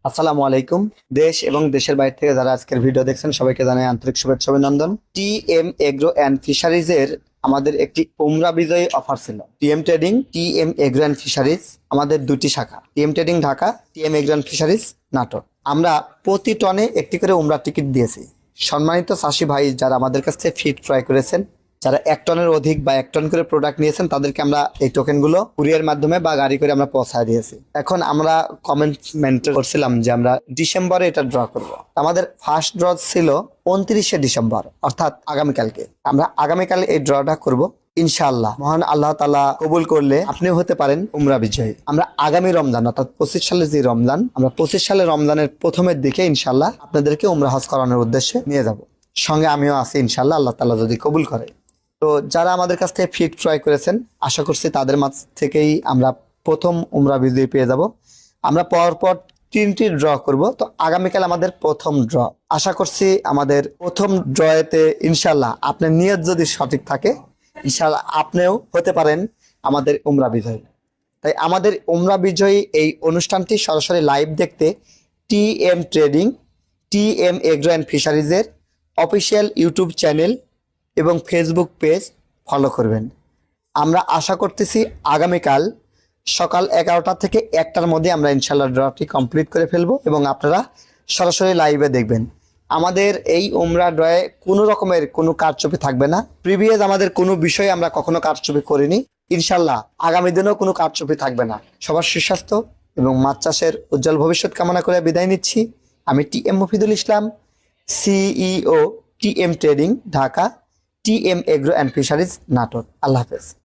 আসসালামু আলাইকুম। দেশ এবং দেশের বাইরে থেকে যারা আজকের ভিডিও দেখছেন সবাইকে জানাই আন্তরিক শুভেচ্ছা অভিনন্দন। টিএম এগ্রো অ্যান্ড ফিশারিজ এর আমাদের একটি উমরা বিজয়ী অফার ছিল। TM trading, TM agro and fisheries আমাদের দুটি শাখা, TM trading Dhaka, TM agro and fisheries Natore. আমরা প্রতি টনে একটি করে উমরা টিকিট দিয়েছি। সম্মানিত চাষি ভাই যারা আমাদের কাছ থেকে ফিড ক্রয় করেছেন, যারা 1 টনের অধিক বা 1 টন করে প্রোডাক্ট নিয়েছেন, তাদেরকে আমরা এই টোকেনগুলো কুরিয়ার মাধ্যমে বা গাড়ি করে আমরা পৌঁছায় দিয়েছি। এখন আমরা কমেন্ট করছিলাম যে আমরা ডিসেম্বরে এটা ড্র করব। আমাদের ফার্স্ট ড্র ছিল 29শে ডিসেম্বর, অর্থাৎ আগামীকালকে। আমরা আগামীকাল এই ড্রটা করব ইনশাআল্লাহ। মহান আল্লাহ তাআলা কবুল করলে আপনিও হতে পারেন উমরা বিজয়ী। আমরা আগামী রমজান অর্থাৎ 25 সালের যে রমজান, আমরা 25 সালের রমজানের প্রথমের দিকে ইনশাআল্লাহ আপনাদেরকে উমরা হজ করানোর উদ্দেশ্যে নিয়ে যাব। সঙ্গে আমিও আছি ইনশাআল্লাহ, আল্লাহ তাআলা যদি কবুল করে। তো যারা আমাদের কাছ থেকে ফিড ক্রয় করেছেন, আশা করছি তাদের মাঝ থেকেই আমরা প্রথম উমরা বিজয়ী পেয়ে যাব। আমরা পরপর 3টি ড্র করব। তো আগামীকাল আমাদের প্রথম ড্র। আশা করছি আমাদের প্রথম ড্রয়েতে ইনশাল্লাহ আপনার নিয়ত যদি সঠিক থাকে, ইনশাল্লাহ আপনিও হতে পারেন আমাদের উমরা বিজয়ী। তাই আমাদের উমরা বিজয়ী এই অনুষ্ঠানটি সরাসরি লাইভ দেখতে TM trading, TM agro and ফিশারিজের অফিসিয়াল ইউটিউব চ্যানেল এবং ফেসবুক পেজ ফলো করবেন। আমরা আশা করতেছি আগামীকাল সকাল 11টা থেকে 1টার মধ্যে আমরা ইনশাল্লাহ ড্রটি কমপ্লিট করে ফেলবো এবং আপনারা সরাসরি লাইভে দেখবেন। আমাদের এই উমরা ড্রয়ে কোনো রকমের কোনো কারচুপি থাকবে না। প্রিভিয়াস আমাদের কোনো বিষয়ে আমরা কখনো কারচুপি করিনি। ইনশাল্লাহ আগামী দিনেও কোনো কারচুপি থাকবে না। সবার সুস্বাস্থ্য এবং মাছ চাষের উজ্জ্বল ভবিষ্যৎ কামনা করে বিদায় নিচ্ছি। আমি TM Mofidul Islam, CEO, TM trading Dhaka, TM agro and fisheries Natore. আল্লাহ হাফেজ।